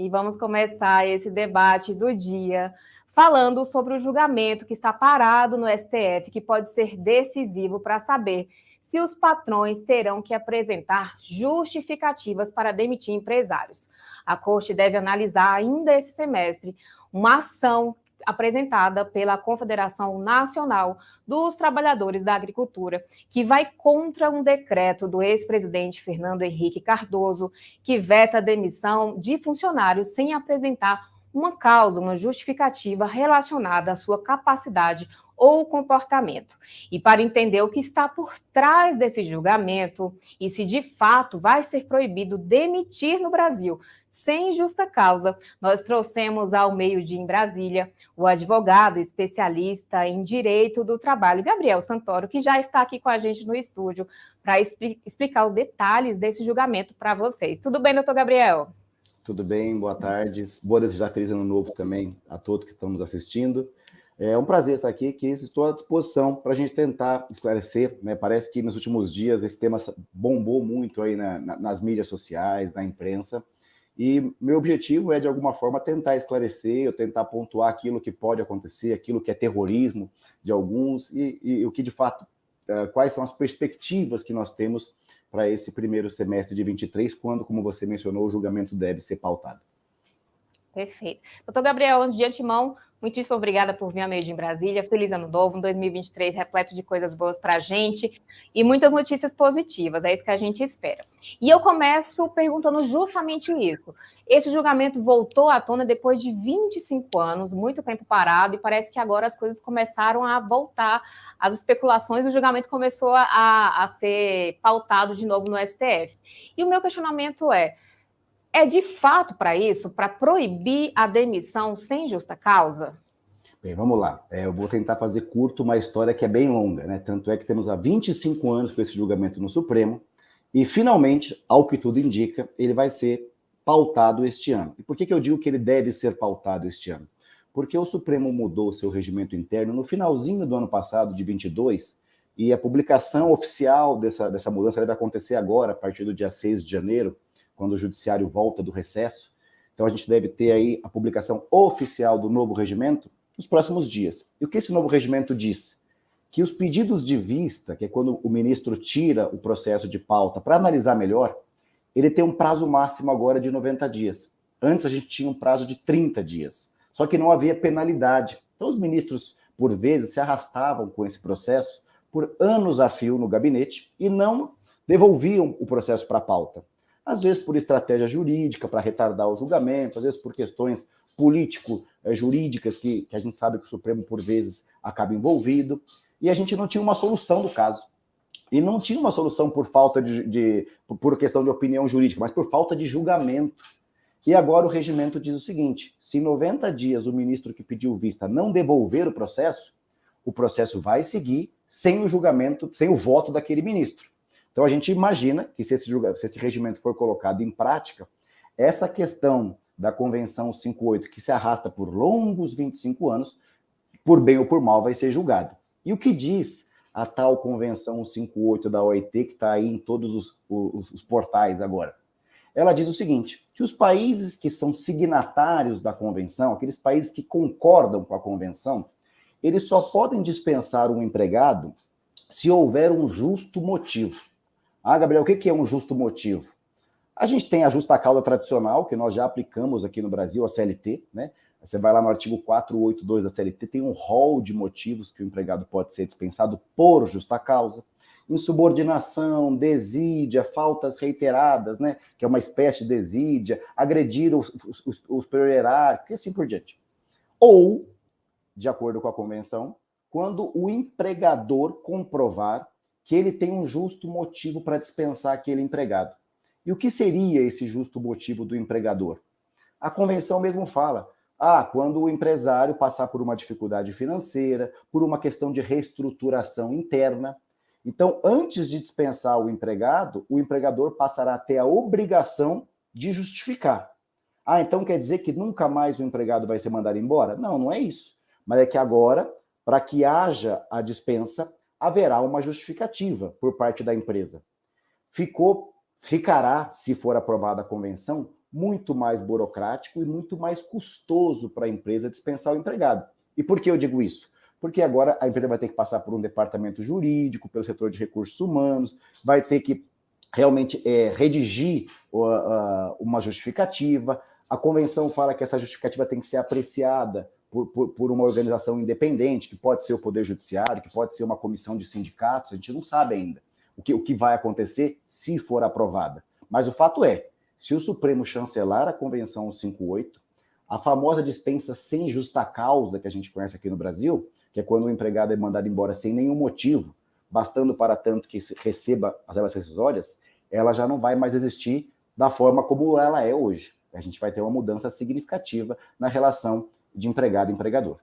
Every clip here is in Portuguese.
e vamos começar esse debate do dia falando sobre o julgamento que está parado no STF, que pode ser decisivo para saber se os patrões terão que apresentar justificativas para demitir empresários. A Corte deve analisar ainda esse semestre uma ação apresentada pela Confederação Nacional dos Trabalhadores da Agricultura, que vai contra um decreto do ex-presidente Fernando Henrique Cardoso, que veta a demissão de funcionários sem apresentar uma causa, uma justificativa relacionada à sua capacidade ou comportamento. E para entender o que está por trás desse julgamento e se de fato vai ser proibido demitir no Brasil sem justa causa, nós trouxemos ao meio-dia em Brasília o advogado especialista em direito do trabalho, Gabriel Santoro, que já está aqui com a gente no estúdio para explicar os detalhes desse julgamento para vocês. Tudo bem, doutor Gabriel? Tudo bem, boa tarde. Boa desejar feliz ano novo também a todos que estão nos assistindo. É um prazer estar aqui, que estou à disposição para a gente tentar esclarecer, né? Parece que nos últimos dias esse tema bombou muito aí nas mídias sociais, na imprensa, e meu objetivo é, de alguma forma, tentar esclarecer, eu tentar pontuar aquilo que pode acontecer, aquilo que é terrorismo de alguns, e o que, de fato, quais são as perspectivas que nós temos para esse primeiro semestre de 23, quando, como você mencionou, o julgamento deve ser pautado. Perfeito. Doutor Gabriel, de antemão, muitíssimo obrigada por vir ao meio-dia em Brasília. Feliz ano novo, um 2023 repleto de coisas boas para a gente e muitas notícias positivas, é isso que a gente espera. E eu começo perguntando justamente isso. Esse julgamento voltou à tona depois de 25 anos, muito tempo parado, e parece que agora as coisas começaram a voltar, as especulações, o julgamento começou a ser pautado de novo no STF. E o meu questionamento é de fato para isso, para proibir a demissão sem justa causa? Bem, vamos lá. Eu vou tentar fazer curto uma história que é bem longa, né? Tanto é que temos há 25 anos com esse julgamento no Supremo e, finalmente, ao que tudo indica, ele vai ser pautado este ano. E por que eu digo que ele deve ser pautado este ano? Porque o Supremo mudou seu regimento interno no finalzinho do ano passado, de 22, e a publicação oficial dessa mudança deve acontecer agora, a partir do dia 6 de janeiro, quando o judiciário volta do recesso. Então a gente deve ter aí a publicação oficial do novo regimento nos próximos dias. E o que esse novo regimento diz? Que os pedidos de vista, que é quando o ministro tira o processo de pauta para analisar melhor, ele tem um prazo máximo agora de 90 dias. Antes a gente tinha um prazo de 30 dias. Só que não havia penalidade. Então os ministros, por vezes, se arrastavam com esse processo por anos a fio no gabinete e não devolviam o processo para a pauta. Às vezes por estratégia jurídica, para retardar o julgamento, às vezes por questões político-jurídicas, que a gente sabe que o Supremo, por vezes, acaba envolvido, e a gente não tinha uma solução do caso. E não tinha uma solução por falta por questão de opinião jurídica, mas por falta de julgamento. E agora o regimento diz o seguinte: se em 90 dias o ministro que pediu vista não devolver o processo vai seguir sem o julgamento, sem o voto daquele ministro. Então, a gente imagina que se esse regimento for colocado em prática, essa questão da Convenção 58, que se arrasta por longos 25 anos, por bem ou por mal, vai ser julgada. E o que diz a tal Convenção 58 da OIT, que está aí em todos os portais agora? Ela diz o seguinte, que os países que são signatários da Convenção, aqueles países que concordam com a Convenção, eles só podem dispensar um empregado se houver um justo motivo. Ah, Gabriel, o que é um justo motivo? A gente tem a justa causa tradicional, que nós já aplicamos aqui no Brasil, a CLT, né? Você vai lá no artigo 482 da CLT, tem um rol de motivos que o empregado pode ser dispensado por justa causa. Insubordinação, desídia, faltas reiteradas, né? Que é uma espécie de desídia, agredir o superior hierárquico, e assim por diante. Ou, de acordo com a convenção, quando o empregador comprovar que ele tem um justo motivo para dispensar aquele empregado. E o que seria esse justo motivo do empregador? A convenção mesmo fala, quando o empresário passar por uma dificuldade financeira, por uma questão de reestruturação interna. Então, antes de dispensar o empregado, o empregador passará a ter a obrigação de justificar. Então quer dizer que nunca mais o empregado vai ser mandado embora? Não, não é isso. Mas é que agora, para que haja a dispensa, haverá uma justificativa por parte da empresa. Ficará, se for aprovada a convenção, muito mais burocrático e muito mais custoso para a empresa dispensar o empregado. E por que eu digo isso? Porque agora a empresa vai ter que passar por um departamento jurídico, pelo setor de recursos humanos, vai ter que realmente redigir uma justificativa. A convenção fala que essa justificativa tem que ser apreciada por uma organização independente, que pode ser o Poder Judiciário, que pode ser uma comissão de sindicatos, a gente não sabe ainda o que vai acontecer se for aprovada. Mas o fato é, se o Supremo chancelar a Convenção 158, a famosa dispensa sem justa causa que a gente conhece aqui no Brasil, que é quando o empregado é mandado embora sem nenhum motivo, bastando para tanto que receba as verbas rescisórias, ela já não vai mais existir da forma como ela é hoje. A gente vai ter uma mudança significativa na relação de empregado e empregador.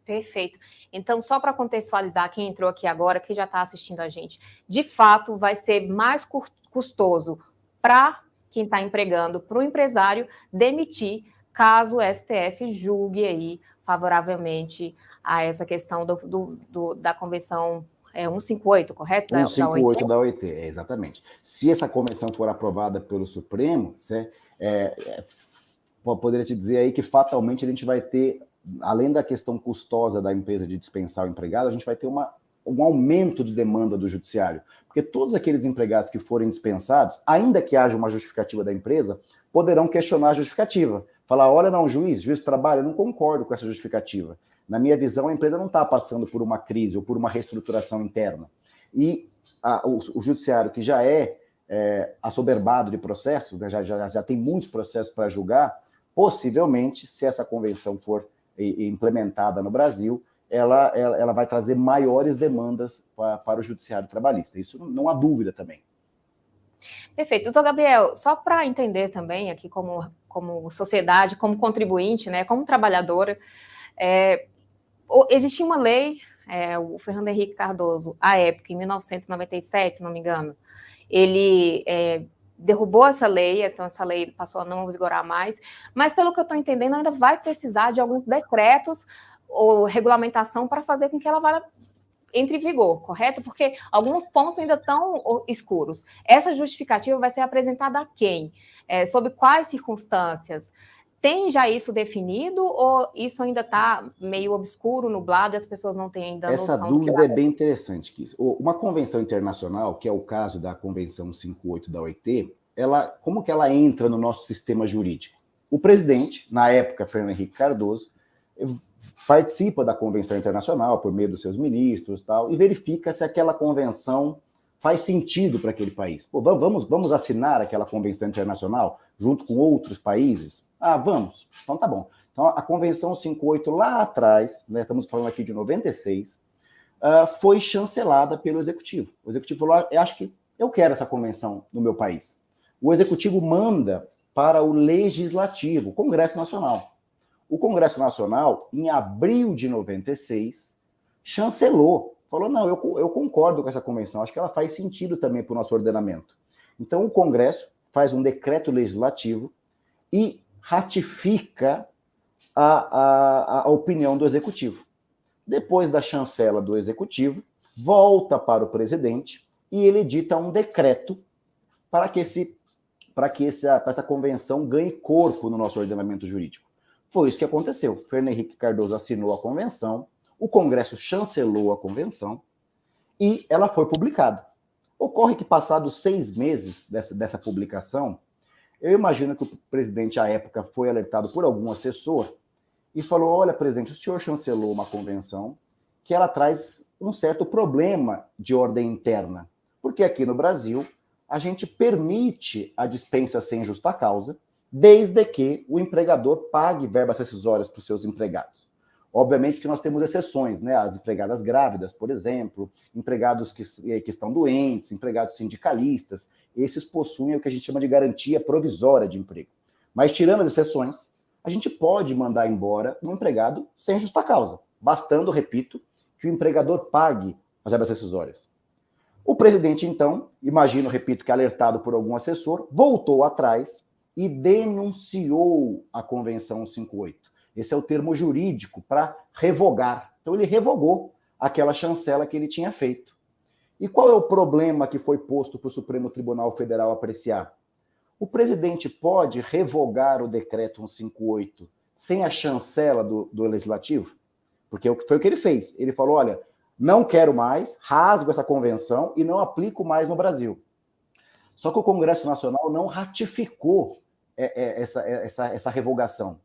Perfeito. Então, só para contextualizar quem entrou aqui agora, que já está assistindo a gente, de fato vai ser mais custoso para quem está empregando, para o empresário demitir, caso o STF julgue aí favoravelmente a essa questão da Convenção 158, correto? 158 da OIT, exatamente. Se essa convenção for aprovada pelo Supremo, poderia te dizer aí que fatalmente a gente vai ter, além da questão custosa da empresa de dispensar o empregado, a gente vai ter um aumento de demanda do judiciário. Porque todos aqueles empregados que forem dispensados, ainda que haja uma justificativa da empresa, poderão questionar a justificativa. Falar, olha, não, juiz do trabalho, eu não concordo com essa justificativa. Na minha visão, a empresa não está passando por uma crise ou por uma reestruturação interna. E o judiciário, que já é assoberbado de processos, né, já tem muitos processos para julgar, possivelmente, se essa convenção for implementada no Brasil, ela vai trazer maiores demandas para o judiciário trabalhista. Isso não há dúvida também. Perfeito. Doutor Gabriel, só para entender também aqui como sociedade, como contribuinte, né, como trabalhadora, existia uma lei, o Fernando Henrique Cardoso, à época, em 1997, se não me engano, ele derrubou essa lei, então essa lei passou a não vigorar mais, mas pelo que eu estou entendendo, ainda vai precisar de alguns decretos ou regulamentação para fazer com que ela vá entre em vigor, correto? Porque alguns pontos ainda estão escuros. Essa justificativa vai ser apresentada a quem? Sob quais circunstâncias? Tem já isso definido ou isso ainda está meio obscuro, nublado e as pessoas não têm ainda noção? Essa dúvida é bem interessante, Kiss. Uma convenção internacional, que é o caso da Convenção 158 da OIT, como que ela entra no nosso sistema jurídico? O presidente, na época, Fernando Henrique Cardoso, participa da convenção internacional por meio dos seus ministros e verifica se aquela convenção faz sentido para aquele país. Vamos assinar aquela convenção internacional junto com outros países? Vamos. Então tá bom. Então a Convenção 158 lá atrás, né, estamos falando aqui de 96, foi chancelada pelo Executivo. O Executivo falou, acho que eu quero essa convenção no meu país. O Executivo manda para o Legislativo, o Congresso Nacional. O Congresso Nacional, em abril de 96, chancelou. Falou, não, eu concordo com essa convenção, acho que ela faz sentido também para o nosso ordenamento. Então, o Congresso faz um decreto legislativo e ratifica a opinião do Executivo. Depois da chancela do Executivo, volta para o presidente e ele edita um decreto para que essa convenção ganhe corpo no nosso ordenamento jurídico. Foi isso que aconteceu. Fernando Henrique Cardoso assinou a convenção, o Congresso chancelou a convenção e ela foi publicada. Ocorre que, passados 6 meses dessa publicação, eu imagino que o presidente, à época, foi alertado por algum assessor e falou, olha, presidente, o senhor chancelou uma convenção que ela traz um certo problema de ordem interna, porque aqui no Brasil a gente permite a dispensa sem justa causa, desde que o empregador pague verbas rescisórias para os seus empregados. Obviamente que nós temos exceções, né? As empregadas grávidas, por exemplo, empregados que estão doentes, empregados sindicalistas, esses possuem o que a gente chama de garantia provisória de emprego. Mas, tirando as exceções, a gente pode mandar embora um empregado sem justa causa, bastando, repito, que o empregador pague as verbas rescisórias. O presidente, então, imagino, repito, que alertado por algum assessor, voltou atrás e denunciou a Convenção 158. Esse é o termo jurídico para revogar. Então, ele revogou aquela chancela que ele tinha feito. E qual é o problema que foi posto para o Supremo Tribunal Federal apreciar? O presidente pode revogar o decreto 158 sem a chancela do Legislativo? Porque foi o que ele fez. Ele falou, olha, não quero mais, rasgo essa convenção e não aplico mais no Brasil. Só que o Congresso Nacional não ratificou essa revogação.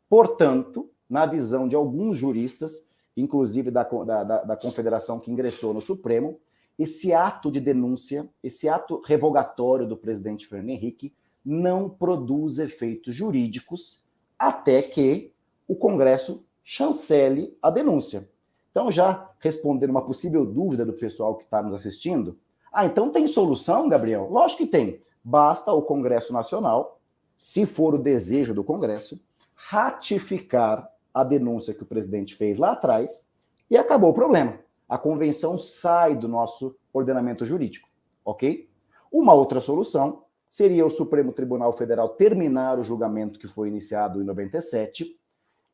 Portanto, na visão de alguns juristas, inclusive da confederação que ingressou no Supremo, esse ato de denúncia, esse ato revogatório do presidente Fernando Henrique não produz efeitos jurídicos até que o Congresso chancele a denúncia. Então, já respondendo uma possível dúvida do pessoal que está nos assistindo, então tem solução, Gabriel? Lógico que tem. Basta o Congresso Nacional, se for o desejo do Congresso, ratificar a denúncia que o presidente fez lá atrás e acabou o problema. A convenção sai do nosso ordenamento jurídico, ok? Uma outra solução seria o Supremo Tribunal Federal terminar o julgamento que foi iniciado em 97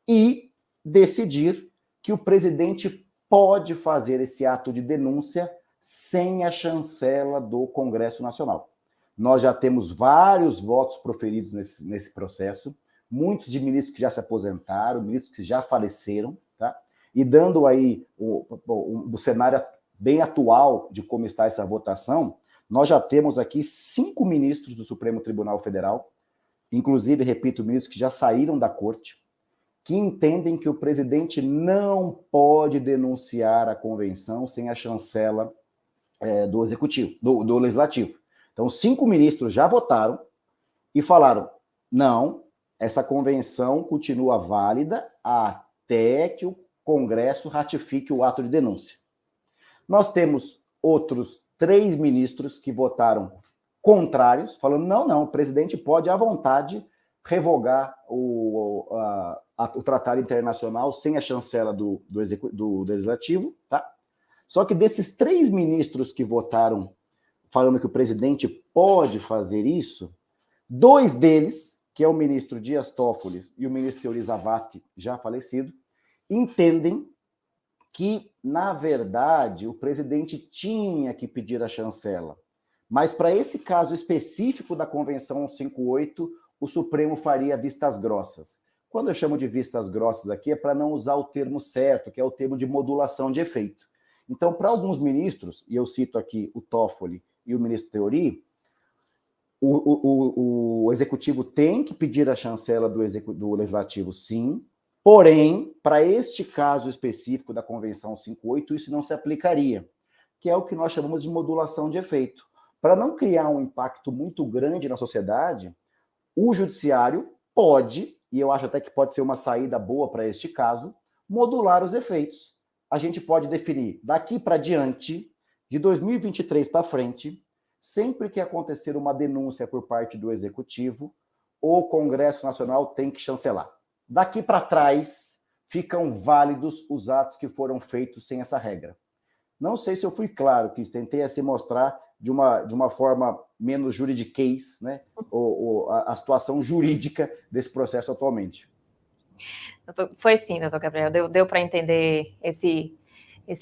e decidir que o presidente pode fazer esse ato de denúncia sem a chancela do Congresso Nacional. Nós já temos vários votos proferidos nesse processo, muitos de ministros que já se aposentaram, ministros que já faleceram, tá? E dando aí o cenário bem atual de como está essa votação, nós já temos aqui 5 ministros do Supremo Tribunal Federal, inclusive, repito, ministros que já saíram da corte, que entendem que o presidente não pode denunciar a convenção sem a chancela do executivo, do legislativo. Então, 5 ministros já votaram e falaram, não, essa convenção continua válida até que o Congresso ratifique o ato de denúncia. Nós temos outros 3 ministros que votaram contrários, falando, não, o presidente pode, à vontade, revogar o tratado internacional sem a chancela do legislativo, tá? Só que desses 3 ministros que votaram falando que o presidente pode fazer isso, 2 deles, que é o ministro Dias Toffoli e o ministro Teori Zavascki, já falecido, entendem que, na verdade, o presidente tinha que pedir a chancela. Mas, para esse caso específico da Convenção 158, o Supremo faria vistas grossas. Quando eu chamo de vistas grossas aqui, é para não usar o termo certo, que é o termo de modulação de efeito. Então, para alguns ministros, e eu cito aqui o Toffoli e o ministro Teori, o executivo tem que pedir a chancela do legislativo, sim, porém, para este caso específico da Convenção 158, isso não se aplicaria, que é o que nós chamamos de modulação de efeito. Para não criar um impacto muito grande na sociedade, o judiciário pode, e eu acho até que pode ser uma saída boa para este caso, modular os efeitos. A gente pode definir, daqui para diante, de 2023 para frente, sempre que acontecer uma denúncia por parte do Executivo, o Congresso Nacional tem que chancelar. Daqui para trás, ficam válidos os atos que foram feitos sem essa regra. Não sei se eu fui claro, que tentei assim mostrar de uma forma menos juridiquês, né, a situação jurídica desse processo atualmente. Foi sim, doutor Gabriel, deu para entender esse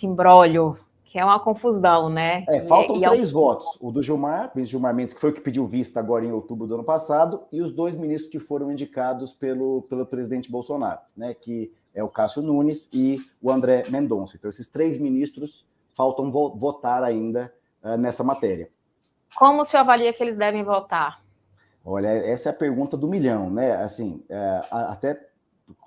imbróglio, que é uma confusão, né? Faltam 3 votos, o do Gilmar Mendes, que foi o que pediu vista agora em outubro do ano passado, e os 2 ministros que foram indicados pelo presidente Bolsonaro, né, que é o Cássio Nunes e o André Mendonça. Então, esses 3 ministros faltam votar ainda nessa matéria. Como o senhor avalia que eles devem votar? Olha, essa é a pergunta do milhão, né? Assim, até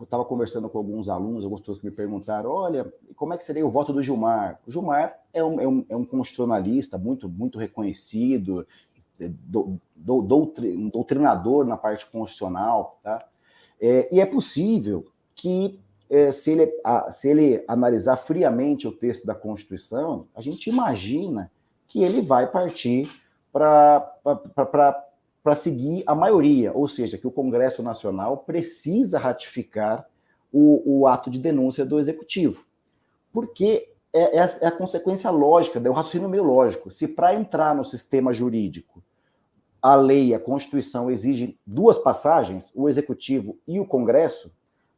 estava conversando com alguns alunos, algumas pessoas que me perguntaram, olha, como é que seria o voto do Gilmar? O Gilmar é um constitucionalista muito, muito reconhecido, doutrinador na parte constitucional, tá? E é possível que, se ele analisar friamente o texto da Constituição, a gente imagina que ele vai partir para seguir a maioria, ou seja, que o Congresso Nacional precisa ratificar o ato de denúncia do Executivo. Porque é a consequência lógica, é o raciocínio meio lógico. Se para entrar no sistema jurídico, a lei, a Constituição exigem 2 passagens, o Executivo e o Congresso,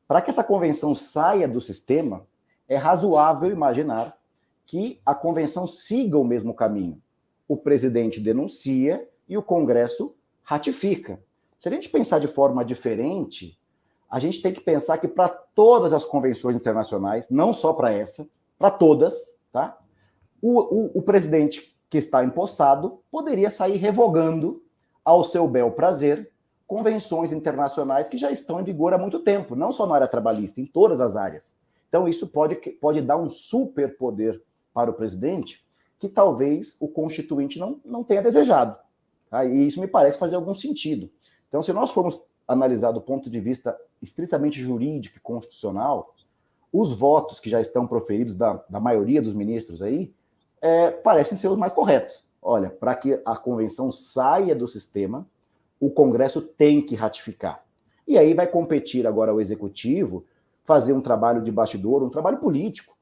para que essa convenção saia do sistema, é razoável imaginar que a convenção siga o mesmo caminho. O presidente denuncia e o Congresso ratifica. Se a gente pensar de forma diferente, a gente tem que pensar que para todas as convenções internacionais, não só para essa, para todas, tá? O presidente que está empossado poderia sair revogando ao seu bel prazer convenções internacionais que já estão em vigor há muito tempo, não só na área trabalhista, em todas as áreas. Então, isso pode dar um superpoder para o presidente que talvez o constituinte não tenha desejado. Tá? E isso me parece fazer algum sentido. Então, se nós formos analisar do ponto de vista estritamente jurídico e constitucional, os votos que já estão proferidos da maioria dos ministros aí parecem ser os mais corretos. Olha, para que a convenção saia do sistema, o Congresso tem que ratificar. E aí vai competir agora o Executivo fazer um trabalho de bastidor, um trabalho político,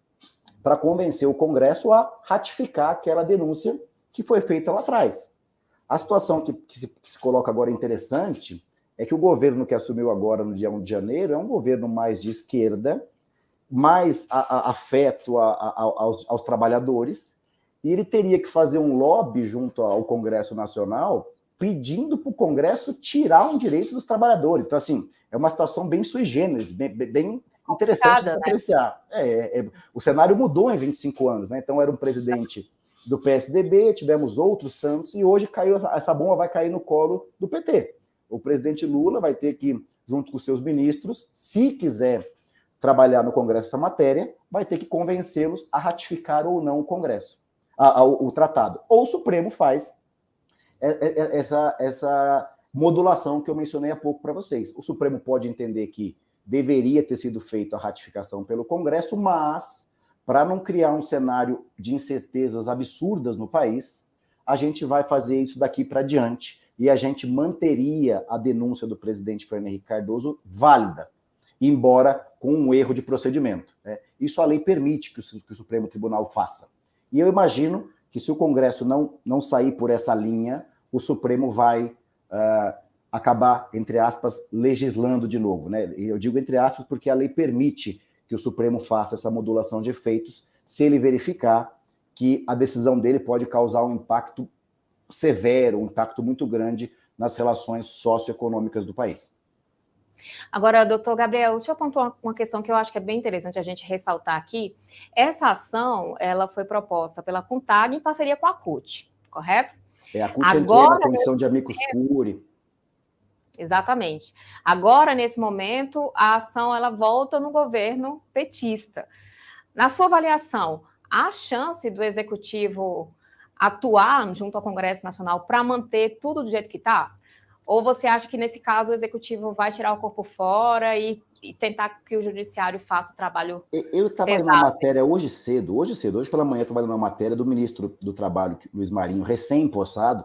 para convencer o Congresso a ratificar aquela denúncia que foi feita lá atrás. A situação que se coloca agora interessante é que o governo que assumiu agora no dia 1 de janeiro é um governo mais de esquerda, mais afeto aos trabalhadores, e ele teria que fazer um lobby junto ao Congresso Nacional pedindo para o Congresso tirar um direito dos trabalhadores. Então, assim, é uma situação bem sui generis, bem interessante de se apreciar. O cenário mudou em 25 anos, né? Então, era um presidente do PSDB, tivemos outros tantos, e hoje essa bomba vai cair no colo do PT. O presidente Lula vai ter que, junto com seus ministros, se quiser trabalhar no Congresso essa matéria, vai ter que convencê-los a ratificar ou não o Congresso, o tratado. Ou o Supremo faz essa modulação que eu mencionei há pouco para vocês. O Supremo pode entender que deveria ter sido feita a ratificação pelo Congresso, mas, para não criar um cenário de incertezas absurdas no país, a gente vai fazer isso daqui para diante e a gente manteria a denúncia do presidente Fernando Henrique Cardoso válida, embora com um erro de procedimento. Né? Isso a lei permite que o Supremo Tribunal faça. E eu imagino que se o Congresso não sair por essa linha, o Supremo vai acabar, entre aspas, legislando de novo. Né? Eu digo entre aspas porque a lei permite que o Supremo faça essa modulação de efeitos se ele verificar que a decisão dele pode causar um impacto severo, um impacto muito grande nas relações socioeconômicas do país. Agora, doutor Gabriel, o senhor apontou uma questão que eu acho que é bem interessante a gente ressaltar aqui. Essa ação, ela foi proposta pela CONTAG em parceria com a CUT, correto? A CUT entrou na condição de amicus curiae. Exatamente. Agora, nesse momento, a ação ela volta no governo petista. Na sua avaliação, há chance do Executivo atuar junto ao Congresso Nacional para manter tudo do jeito que está? Ou você acha que, nesse caso, o Executivo vai tirar o corpo fora e tentar que o Judiciário faça o trabalho? Eu estava lendo uma matéria hoje pela manhã, estava lendo uma matéria do ministro do Trabalho, Luiz Marinho, recém-empossado,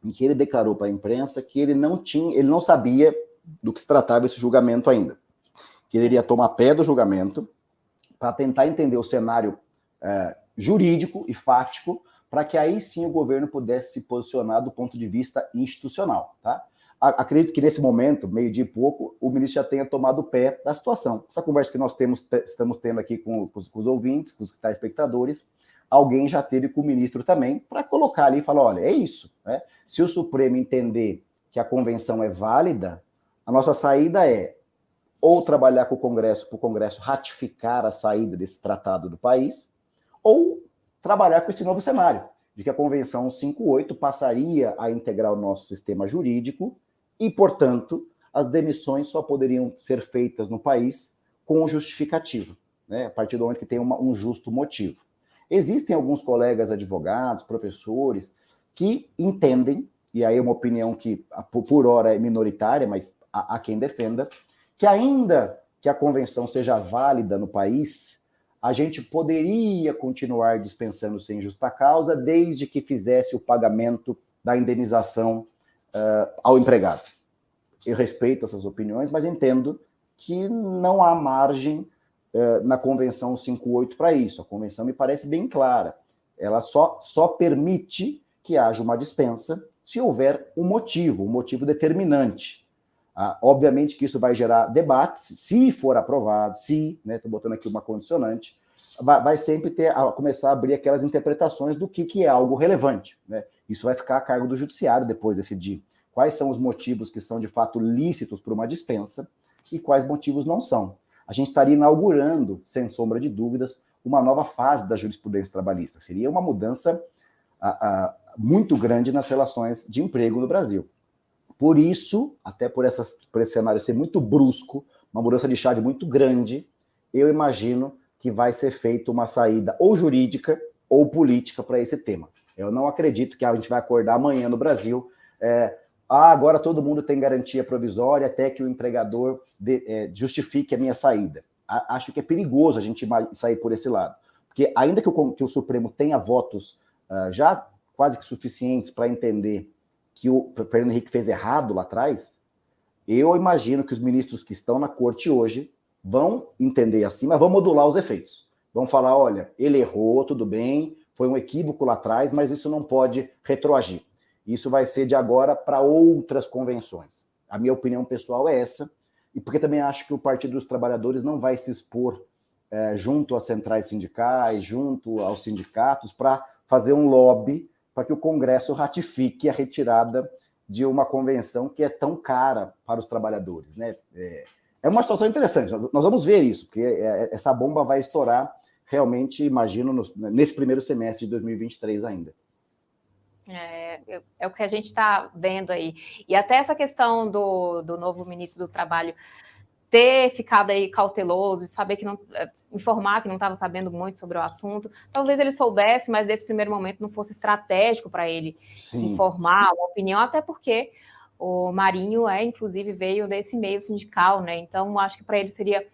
em que ele declarou para a imprensa que ele não sabia do que se tratava esse julgamento ainda. Que ele iria tomar pé do julgamento para tentar entender o cenário jurídico e fático, para que aí sim o governo pudesse se posicionar do ponto de vista institucional. Tá? Acredito que nesse momento, meio-dia e pouco, o ministro já tenha tomado pé da situação. Essa conversa que nós estamos tendo aqui com os ouvintes, com os telespectadores, alguém já teve com o ministro também, para colocar ali e falar, olha, é isso. Né? Se o Supremo entender que a convenção é válida, a nossa saída é ou trabalhar com o Congresso, para o Congresso ratificar a saída desse tratado do país, ou trabalhar com esse novo cenário, de que a Convenção 158 passaria a integrar o nosso sistema jurídico e, portanto, as demissões só poderiam ser feitas no país com justificativa, né? A partir do momento que tem um justo motivo. Existem alguns colegas advogados, professores, que entendem, e aí é uma opinião que por hora é minoritária, mas há quem defenda, que ainda que a convenção seja válida no país, a gente poderia continuar dispensando sem justa causa, desde que fizesse o pagamento da indenização ao empregado. Eu respeito essas opiniões, mas entendo que não há margem na Convenção 158 para isso. A Convenção me parece bem clara. Ela só permite que haja uma dispensa se houver um motivo determinante. Obviamente que isso vai gerar debates, se for aprovado, estou botando aqui uma condicionante, vai sempre começar a abrir aquelas interpretações do que é algo relevante. Né? Isso vai ficar a cargo do judiciário depois decidir quais são os motivos que são de fato lícitos para uma dispensa e quais motivos não são. A gente estaria inaugurando, sem sombra de dúvidas, uma nova fase da jurisprudência trabalhista. Seria uma mudança muito grande nas relações de emprego no Brasil. Por isso, até por esse cenário ser muito brusco, uma mudança de chave muito grande, eu imagino que vai ser feita uma saída ou jurídica ou política para esse tema. Eu não acredito que a gente vai acordar amanhã no Brasil, agora todo mundo tem garantia provisória até que o empregador justifique a minha saída. Acho que é perigoso a gente sair por esse lado. Porque ainda que o Supremo tenha votos já quase que suficientes para entender que o Fernando Henrique fez errado lá atrás, eu imagino que os ministros que estão na corte hoje vão entender assim, mas vão modular os efeitos. Vão falar, olha, ele errou, tudo bem, foi um equívoco lá atrás, mas isso não pode retroagir. Isso vai ser de agora para outras convenções. A minha opinião pessoal é essa, e porque também acho que o Partido dos Trabalhadores não vai se expor junto às centrais sindicais, junto aos sindicatos, para fazer um lobby para que o Congresso ratifique a retirada de uma convenção que é tão cara para os trabalhadores, né? É uma situação interessante, nós vamos ver isso, porque essa bomba vai estourar realmente, imagino, nesse primeiro semestre de 2023 ainda. É o que a gente está vendo aí. E até essa questão do novo ministro do Trabalho ter ficado aí cauteloso, saber que não, informar que não estava sabendo muito sobre o assunto. Talvez ele soubesse, mas nesse primeiro momento não fosse estratégico para ele informar uma opinião, até porque o Marinho inclusive, veio desse meio sindical, né? Então, acho que para ele seria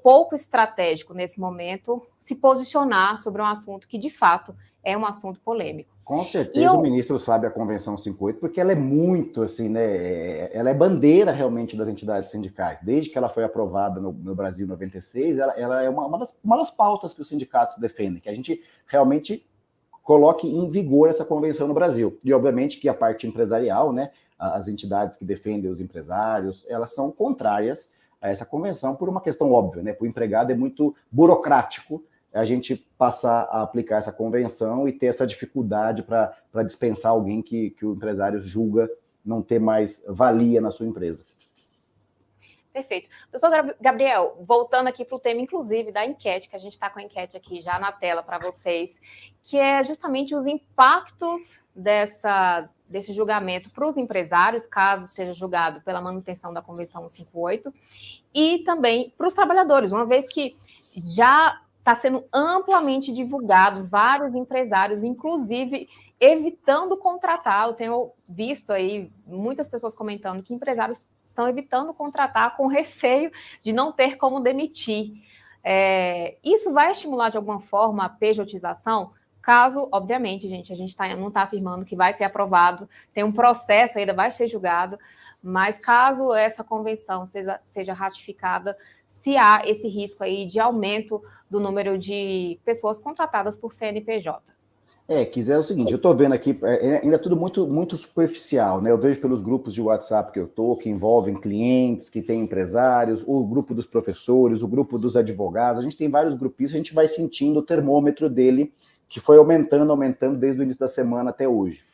pouco estratégico nesse momento se posicionar sobre um assunto que, de fato, é um assunto polêmico. Com certeza o ministro sabe a Convenção 58, porque ela é muito, assim, né? Ela é bandeira realmente das entidades sindicais. Desde que ela foi aprovada no Brasil em 96, ela é uma das pautas que os sindicatos defendem, que a gente realmente coloque em vigor essa convenção no Brasil. E, obviamente, que a parte empresarial, né? As entidades que defendem os empresários, elas são contrárias a essa convenção por uma questão óbvia, né? Para o empregado é muito burocrático a gente passar a aplicar essa convenção e ter essa dificuldade para dispensar alguém que o empresário julga não ter mais valia na sua empresa. Perfeito. Doutor Gabriel, voltando aqui para o tema, inclusive, da enquete, que a gente está com a enquete aqui já na tela para vocês, que é justamente os impactos desse julgamento para os empresários, caso seja julgado pela manutenção da Convenção 158, e também para os trabalhadores, uma vez que já está sendo amplamente divulgado, vários empresários, inclusive, evitando contratar. Eu tenho visto aí muitas pessoas comentando que empresários estão evitando contratar com receio de não ter como demitir. Isso vai estimular, de alguma forma, a pejotização? Caso, obviamente, gente, a gente não está afirmando que vai ser aprovado, tem um processo ainda, vai ser julgado, mas caso essa convenção seja ratificada, se há esse risco aí de aumento do número de pessoas contratadas por CNPJ. Quiser é o seguinte, eu estou vendo aqui, ainda é tudo muito, muito superficial, né? Eu vejo pelos grupos de WhatsApp que eu estou, que envolvem clientes, que tem empresários, o grupo dos professores, o grupo dos advogados, a gente tem vários grupinhos, a gente vai sentindo o termômetro dele, que foi aumentando desde o início da semana até hoje.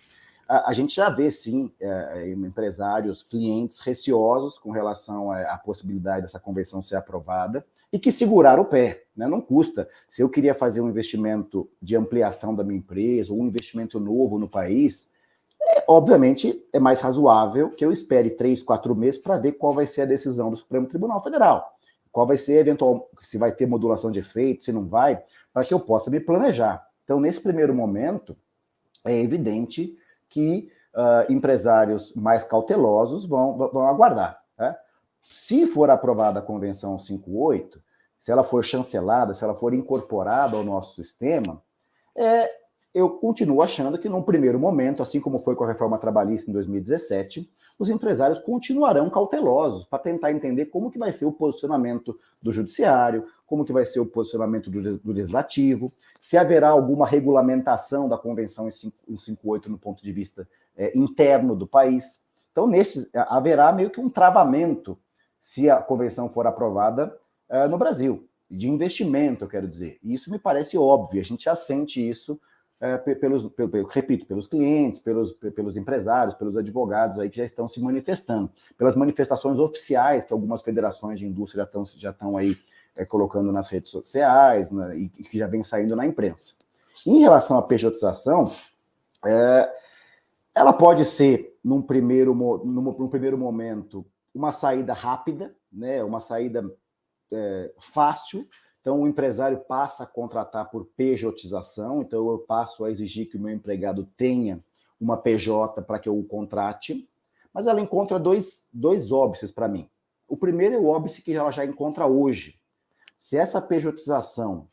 A gente já vê, sim, empresários, clientes receosos com relação à possibilidade dessa convenção ser aprovada e que seguraram o pé, né? Não custa. Se eu queria fazer um investimento de ampliação da minha empresa, ou um investimento novo no país, obviamente é mais razoável que eu espere 3, 4 meses para ver qual vai ser a decisão do Supremo Tribunal Federal, qual vai ser, se vai ter modulação de efeitos, se não vai, para que eu possa me planejar. Então, nesse primeiro momento, é evidente que empresários mais cautelosos vão aguardar. Né? Se for aprovada a Convenção 58, se ela for chancelada, se ela for incorporada ao nosso sistema, eu continuo achando que, num primeiro momento, assim como foi com a reforma trabalhista em 2017, os empresários continuarão cautelosos para tentar entender como que vai ser o posicionamento do judiciário, como que vai ser o posicionamento do legislativo, se haverá alguma regulamentação da Convenção 58 no ponto de vista interno do país. Então, haverá meio que um travamento se a convenção for aprovada no Brasil, de investimento, eu quero dizer. E isso me parece óbvio, a gente já sente isso repito, pelos clientes, pelos empresários, pelos advogados aí que já estão se manifestando, pelas manifestações oficiais que algumas federações de indústria já estão aí colocando nas redes sociais, né, e que já vem saindo na imprensa. Em relação à pejotização, ela pode ser, num primeiro momento, uma saída rápida, né, uma saída fácil. Então, o empresário passa a contratar por pejotização, então eu passo a exigir que o meu empregado tenha uma PJ para que eu o contrate, mas ela encontra dois óbices para mim. O primeiro é o óbice que ela já encontra hoje. Se essa pejotização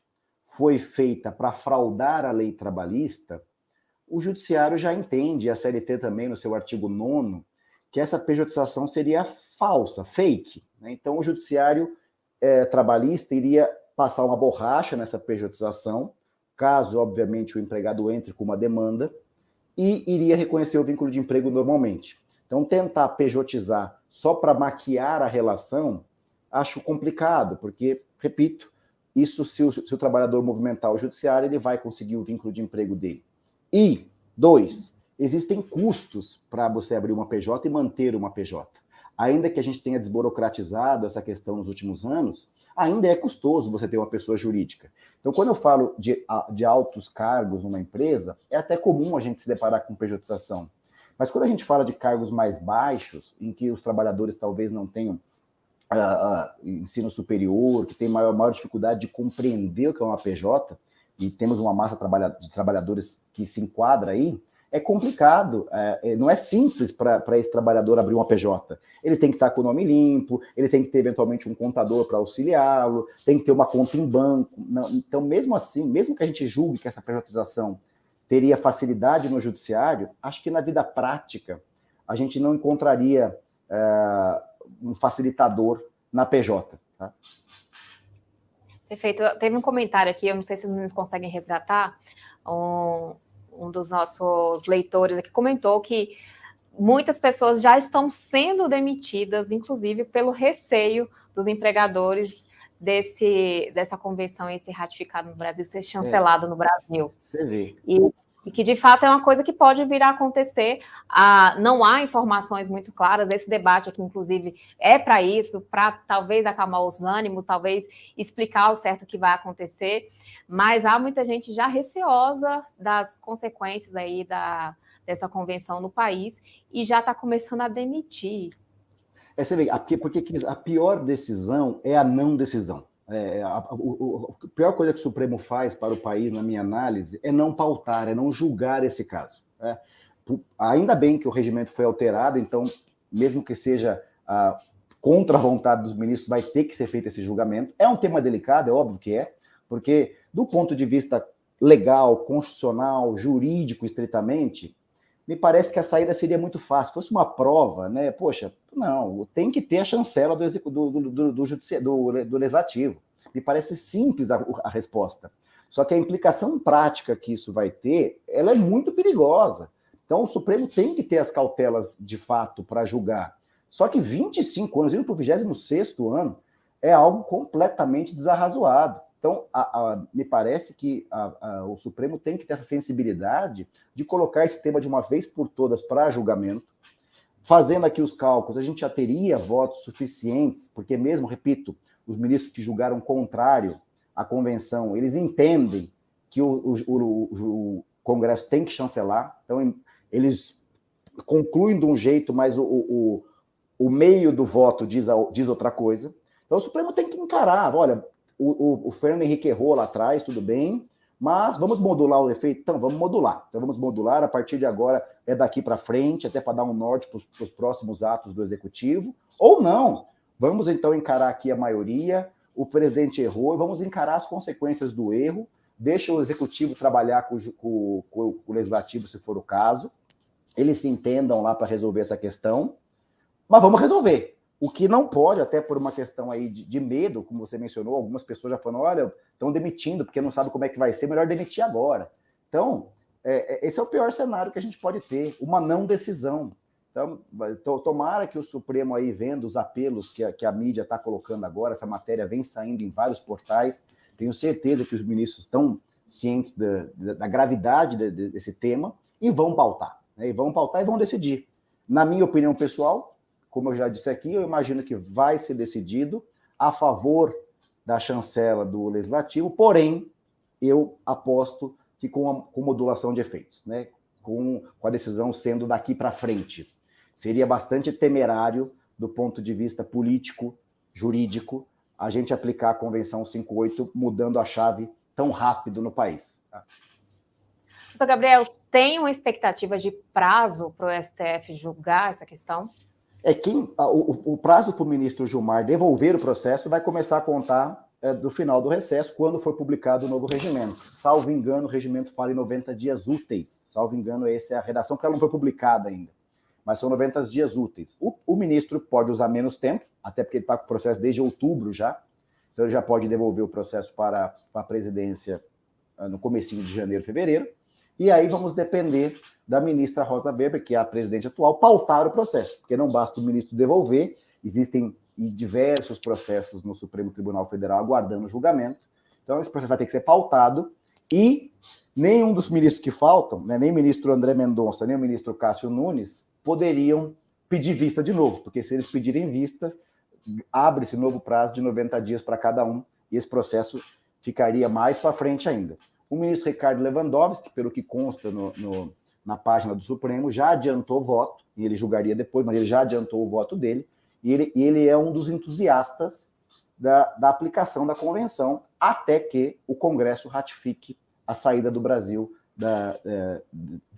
foi feita para fraudar a lei trabalhista, o judiciário já entende, a CLT também no seu artigo 9º, que essa pejotização seria falsa, fake, né? Então, o judiciário trabalhista iria passar uma borracha nessa pejotização, caso, obviamente, o empregado entre com uma demanda, e iria reconhecer o vínculo de emprego normalmente. Então, tentar pejotizar só para maquiar a relação, acho complicado, porque, repito, isso se o trabalhador movimentar o judiciário, ele vai conseguir o vínculo de emprego dele. E, 2, existem custos para você abrir uma PJ e manter uma PJ. Ainda que a gente tenha desburocratizado essa questão nos últimos anos, ainda é custoso você ter uma pessoa jurídica. Então, quando eu falo de altos cargos numa empresa, é até comum a gente se deparar com pejotização. Mas quando a gente fala de cargos mais baixos, em que os trabalhadores talvez não tenham ensino superior, que tem maior dificuldade de compreender o que é uma PJ, e temos uma massa de trabalhadores que se enquadra aí, é complicado, não é simples para esse trabalhador abrir uma PJ. Ele tem que estar com o nome limpo, ele tem que ter eventualmente um contador para auxiliá-lo, tem que ter uma conta em banco. Então, mesmo assim, mesmo que a gente julgue que essa pejotização teria facilidade no judiciário, acho que na vida prática a gente não encontraria um facilitador na PJ. Tá? Perfeito. Teve um comentário aqui, eu não sei se os meninos conseguem resgatar, um dos nossos leitores aqui comentou que muitas pessoas já estão sendo demitidas, inclusive pelo receio dos empregadores dessa convenção ser ratificada no Brasil, ser chancelado no Brasil. Você vê. E que, de fato, é uma coisa que pode vir a acontecer. Não há informações muito claras. Esse debate aqui, inclusive, é para isso, para talvez acalmar os ânimos, talvez explicar ao certo o que vai acontecer. Mas há muita gente já receosa das consequências aí dessa convenção no país e já está começando a demitir. Você vê, porque a pior decisão é a não decisão. A pior coisa que o Supremo faz para o país, na minha análise, é não pautar, é não julgar esse caso. Ainda bem que o regimento foi alterado, então, mesmo que seja contra a vontade dos ministros, vai ter que ser feito esse julgamento. É um tema delicado, é óbvio que é, porque do ponto de vista legal, constitucional, jurídico, estritamente, me parece que a saída seria muito fácil. Se fosse uma prova, né? Poxa, não, tem que ter a chancela do legislativo. Me parece simples a resposta. Só que a implicação prática que isso vai ter, ela é muito perigosa. Então, o Supremo tem que ter as cautelas de fato para julgar. Só que 25 anos, indo para o 26º ano, é algo completamente desarrazoado. Então, me parece que o Supremo tem que ter essa sensibilidade de colocar esse tema de uma vez por todas para julgamento. Fazendo aqui os cálculos, a gente já teria votos suficientes, porque mesmo, repito, os ministros que julgaram contrário à convenção, eles entendem que o Congresso tem que chancelar, então eles concluem de um jeito, mas o meio do voto diz outra coisa. Então, o Supremo tem que encarar, olha, o Fernando Henrique errou lá atrás, tudo bem, mas vamos modular o efeito? Então, vamos modular. Então, vamos modular, a partir de agora é daqui para frente, até para dar um norte para os próximos atos do Executivo, ou não. Vamos, então, encarar aqui a maioria, o presidente errou, e vamos encarar as consequências do erro, deixa o Executivo trabalhar com o Legislativo, se for o caso, eles se entendam lá para resolver essa questão, mas vamos resolver. O que não pode, até por uma questão aí de medo, como você mencionou, algumas pessoas já falam, olha, estão demitindo porque não sabe como é que vai ser, melhor demitir agora. Então, esse é o pior cenário que a gente pode ter, uma não decisão. Então, tomara que o Supremo aí, vendo os apelos que a mídia está colocando agora, essa matéria vem saindo em vários portais, tenho certeza que os ministros estão cientes da gravidade desse tema e vão pautar, né? E vão pautar e vão decidir. Na minha opinião pessoal, como eu já disse aqui, eu imagino que vai ser decidido a favor da chancela do Legislativo, porém, eu aposto que com modulação de efeitos, né? Com a decisão sendo daqui para frente. Seria bastante temerário, do ponto de vista político, jurídico, a gente aplicar a Convenção 58 mudando a chave tão rápido no país. Doutor Gabriel, tem uma expectativa de prazo para o STF julgar essa questão? O prazo para o ministro Gilmar devolver o processo vai começar a contar do final do recesso, quando for publicado o novo regimento. Salvo engano, o regimento fala em 90 dias úteis. Salvo engano, essa é a redação, porque ela não foi publicada ainda. Mas são 90 dias úteis. O ministro pode usar menos tempo, até porque ele está com o processo desde outubro já. Então ele já pode devolver o processo para a presidência no comecinho de janeiro, fevereiro. E aí vamos depender da ministra Rosa Weber, que é a presidente atual, pautar o processo. Porque não basta o ministro devolver, existem diversos processos no Supremo Tribunal Federal aguardando julgamento. Então esse processo vai ter que ser pautado e nenhum dos ministros que faltam, né, nem o ministro André Mendonça, nem o ministro Cássio Nunes, poderiam pedir vista de novo, porque se eles pedirem vista, abre-se novo prazo de 90 dias para cada um, e esse processo ficaria mais para frente ainda. O ministro Ricardo Lewandowski, pelo que consta na página do Supremo, já adiantou voto, e ele julgaria depois, mas ele já adiantou o voto dele, e ele é um dos entusiastas da aplicação da convenção, até que o Congresso ratifique a saída do Brasil,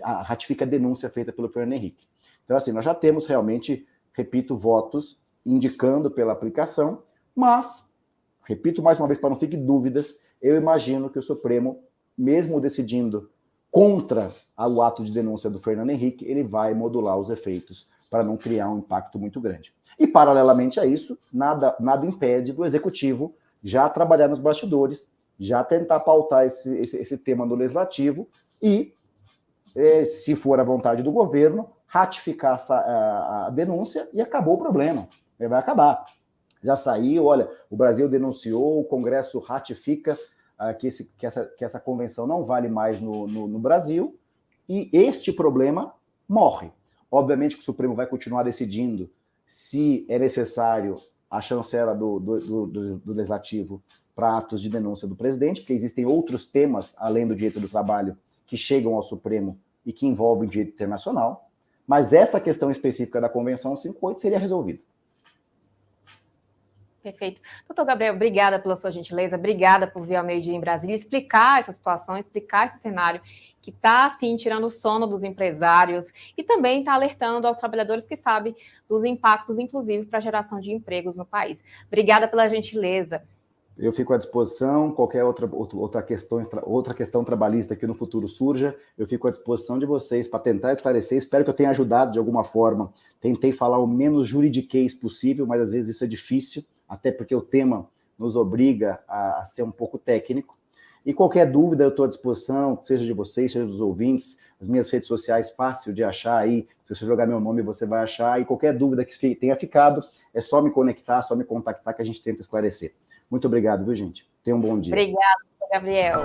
ratifique a denúncia feita pelo Fernando Henrique. Então, assim, nós já temos realmente, repito, votos indicando pela aplicação, mas, repito mais uma vez para não fique dúvidas, eu imagino que o Supremo, mesmo decidindo contra o ato de denúncia do Fernando Henrique, ele vai modular os efeitos para não criar um impacto muito grande. E, paralelamente a isso, nada impede do Executivo já trabalhar nos bastidores, já tentar pautar esse tema no Legislativo e, se for a vontade do governo, ratificar a denúncia e acabou o problema. Ele vai acabar. Já saiu, olha, o Brasil denunciou, o Congresso ratifica que essa convenção não vale mais no Brasil e este problema morre. Obviamente que o Supremo vai continuar decidindo se é necessário a chancela do Legislativo para atos de denúncia do presidente, porque existem outros temas, além do direito do trabalho, que chegam ao Supremo e que envolvem direito internacional, mas essa questão específica da Convenção 58 seria resolvida. Perfeito. Doutor Gabriel, obrigada pela sua gentileza, obrigada por vir ao meio-dia em Brasília, explicar essa situação, explicar esse cenário que está, assim, tirando o sono dos empresários e também está alertando aos trabalhadores que sabem dos impactos, inclusive, para a geração de empregos no país. Obrigada pela gentileza. Eu fico à disposição, qualquer outra questão trabalhista que no futuro surja, eu fico à disposição de vocês para tentar esclarecer. Espero que eu tenha ajudado de alguma forma. Tentei falar o menos juridiquês possível, mas às vezes isso é difícil, até porque o tema nos obriga a ser um pouco técnico. E qualquer dúvida eu estou à disposição, seja de vocês, seja dos ouvintes, as minhas redes sociais, fácil de achar aí, se você jogar meu nome você vai achar, e qualquer dúvida que tenha ficado, é só me conectar, só me contactar que a gente tenta esclarecer. Muito obrigado, viu, gente? Tenha um bom dia. Obrigada, Gabriel.